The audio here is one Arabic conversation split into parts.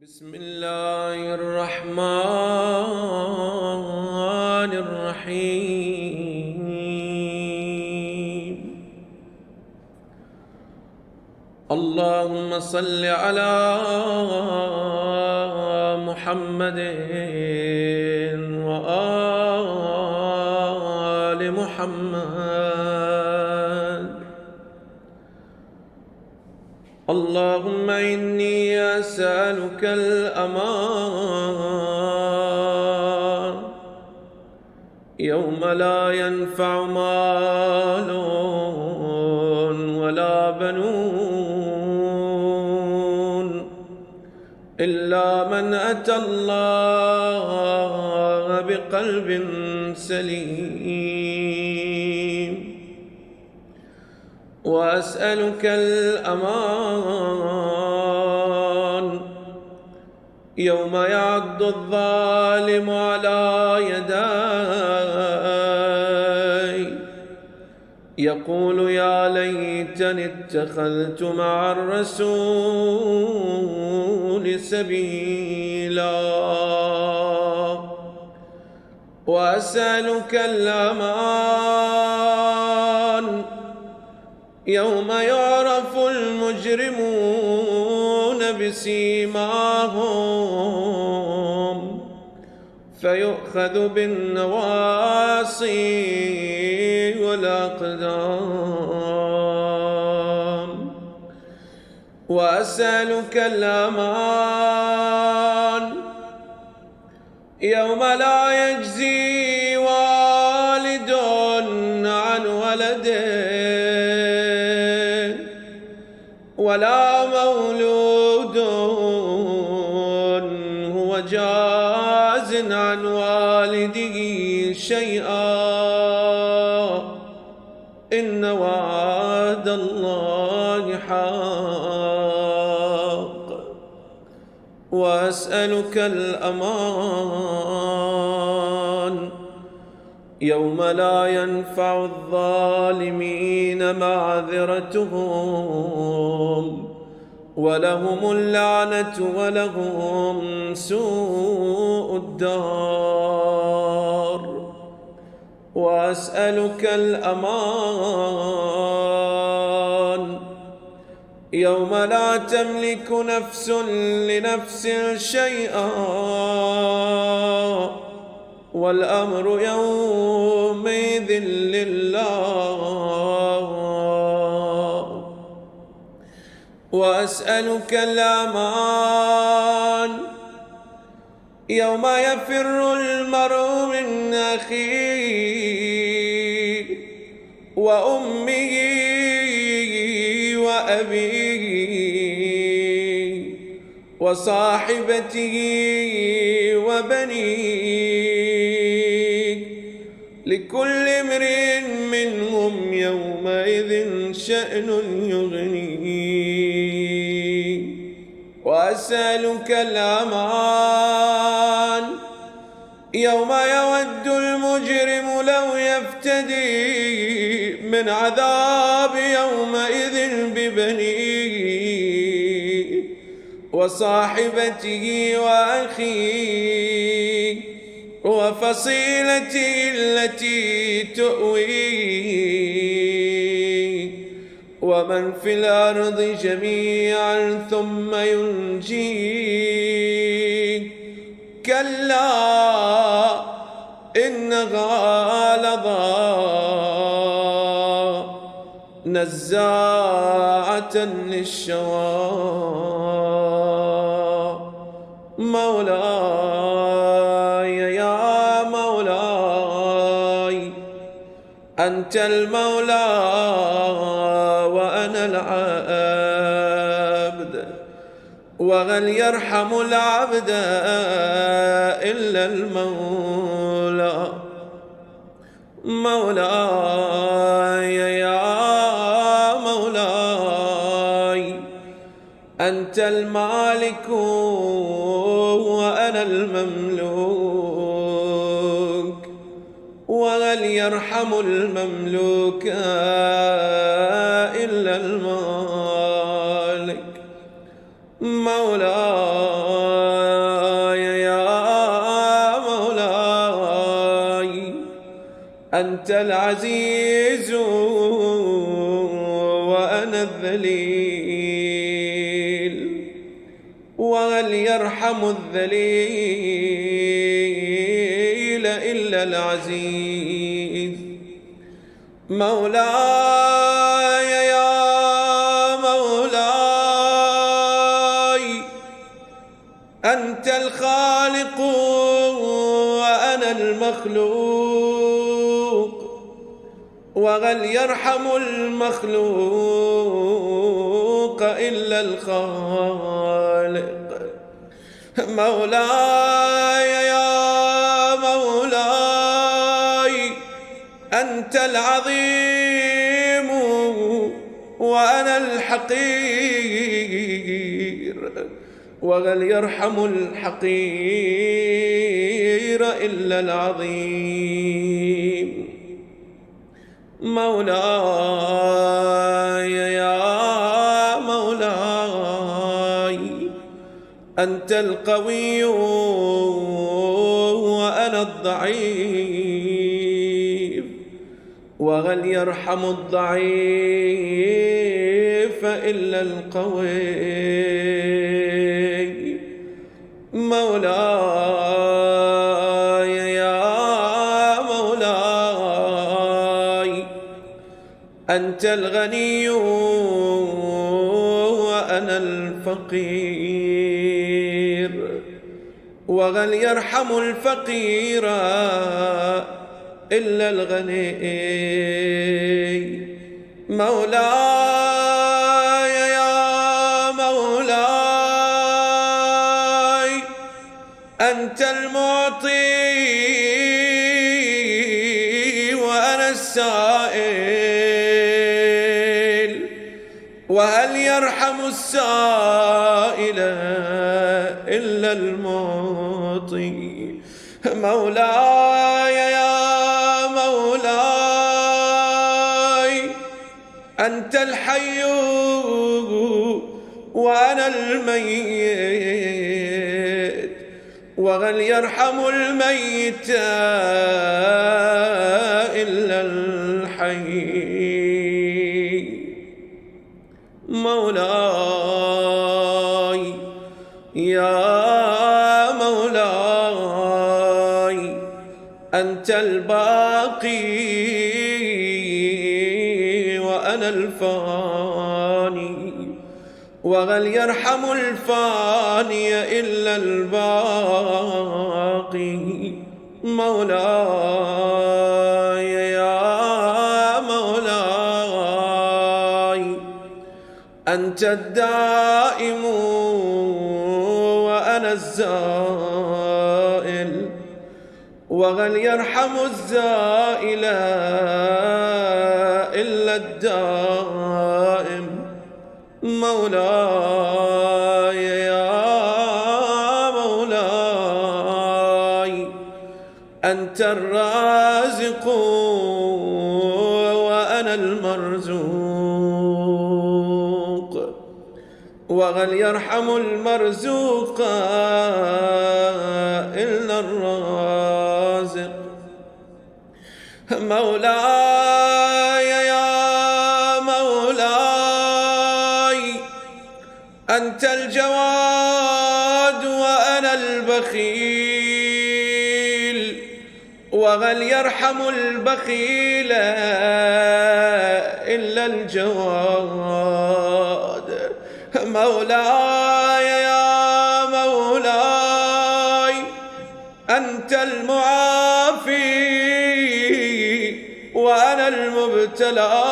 بسم الله الرحمن الرحيم. اللهم صل على محمد وآل محمد. اللهم إني أسألك الأمان يوم لا ينفع مال ولا بنون إلا من أتى الله بقلب سليم. وأسألك الأمان يوم يعض الظالم على يديه يقول يا ليتني اتخذت مع الرسول سبيلا. وأسألك الأمان يوم يعرف المجرمون بسيماهم فيؤخذ بالنواصي والأقدام. وأسألك الأمان يوم لا يجزي والد عن ولده ولا مولود هو جاز عن والده شيئا إن وعد الله حق. وأسألك الأمان يوم لا ينفع الظالمين معذرتهم ولهم اللعنة ولهم سوء الدار. وأسألك الأمان يوم لا تملك نفس لنفس شيئا والأمر يومئذ لله. وأسألك الأمان يوم يفر المرء من أخيه وأمه وأبيه وصاحبته وبنيه لكل امرئ منهم يومئذ شأن يغنيه. وأسألك الأمان يوم يود المجرم لو يفتدي من عذاب يومئذ ببنيه وصاحبته وأخيه وفصيلته التي تؤويه ومن في الأرض جميعا ثم ينجيه. كلا إنها لظى نزاعة للشوى. مولاي يا مولاي أنت المولى وأنا العبد وهل يرحم العبد إلا المولى. مولاي يا مولاي أنت المالك وأنا المملوك وهل يرحم المملوك إلا المالك. مولاي أنت العزيز وأنا الذليل، وهل يرحم الذليل إلا العزيز. مولاي يا مولاي، أنت الخالق وأنا المخلوق، وهل يرحم المخلوق إلا الخالق. مولاي يا مولاي، أنت العظيم وأنا الحقير، وهل يرحم الحقير إلا العظيم. مولاي يا مولاي، أنت القوي وأنا الضعيف، وهل يرحم الضعيف إلا القوي. مولاي يا مولاي، أنت الغني وأنا الفقير، وهل يرحم الفقير إلا الغني. مولاي يا مولاي، أنت المعطي وأنا السائل، وهل يرحم السائل إلا المعطي. مولاي يا مولاي، أنت الحي وأنا الميت، وهل يرحم الميت إلا الحي. مولاي يا مولاي، أنت الباقي وأنا الفاني، وهل يرحم الفاني إلا الباقي. مولاي يا مولاي، أنت الدائم وأنا الزائل، وهل يرحم الزائل إلا الدائم. مولاي يا مولاي، أنت الرازق وأنا المرزوق، وهل يرحم المرزوق إلا الرازق. مولاي يا مولاي، أنت الجواد وأنا البخيل، وهل يرحم البخيل إلا الجواد. مولاي يا مولاي، أنت المعافي وأنا المبتلى،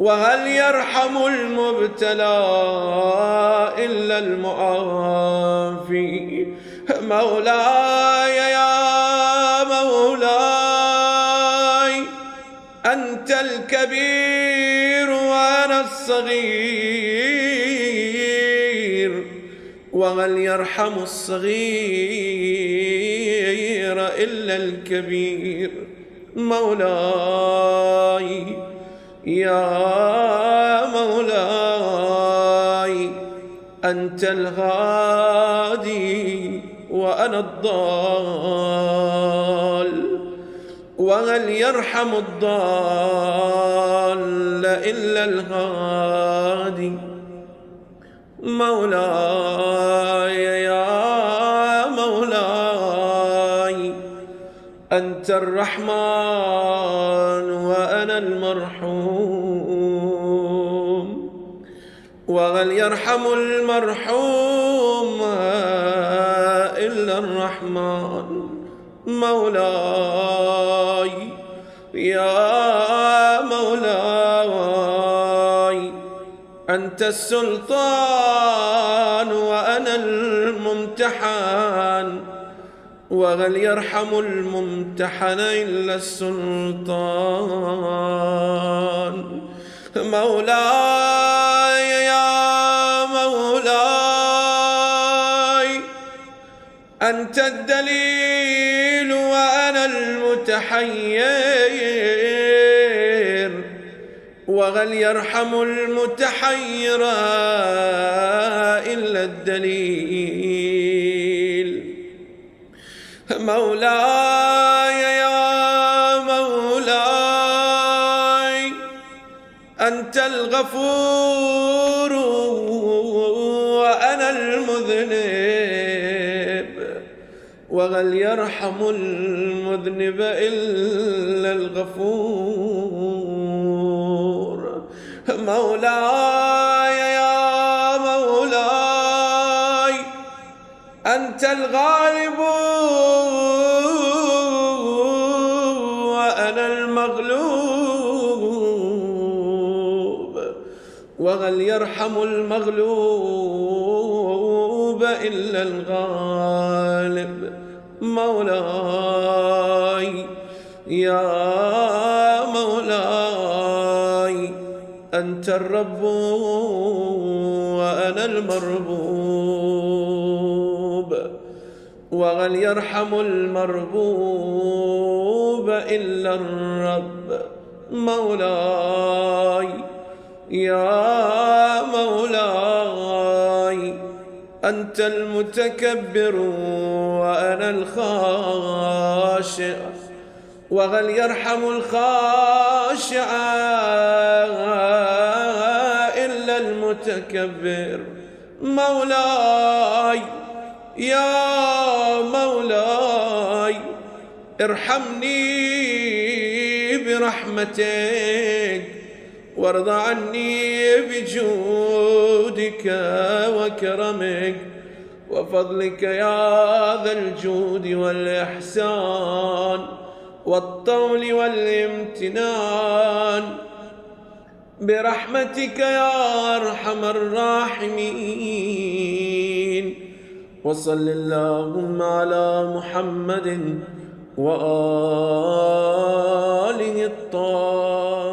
وهل يرحم المبتلى إلا المعافي. مولاي يا مولاي، أنت الكبير وأنا الصغير، وهل يرحم الصغير إلا الكبير. مولاي يا مولاي، أنت الغادي وأنا الضال، وهل يرحم الضال إلا الهادي. مولاي يا مولاي أنت الرحمن وأنا المرحوم، وهل يرحم المرحوم إلا الرحمن. مولاي يا مولاي أنت السلطان وأنا الممتحن، وهل يرحم الممتحن إلا السلطان. مولاي يا مولاي أنت الدليل وأنا المتحير، وهل يرحم المتحير إلا الدليل. مولاي يا مولاي أنت الغفور وأنا المذنب، وهل يرحم المذنب إلا الغفور. مولاي يا مولاي أنت الغالب وأنا المغلوب، وهل يرحم المغلوب إلا الغالب. مولاي يا مولاي أنت الرب وأنا المربوب، وهل يرحم المربوب إلا الرب. مولاي يا مولاي أنت المتكبر وأنا الخاشع، وهل يرحم الخاشع إلا المتكبر. مولاي يا مولاي ارحمني برحمتك، وارض عني بجودك وكرمك وفضلك يا ذا الجود والإحسان والطول والامتنان، برحمتك يا أرحم الراحمين. وصل اللهم على محمد وآله الطاهرين.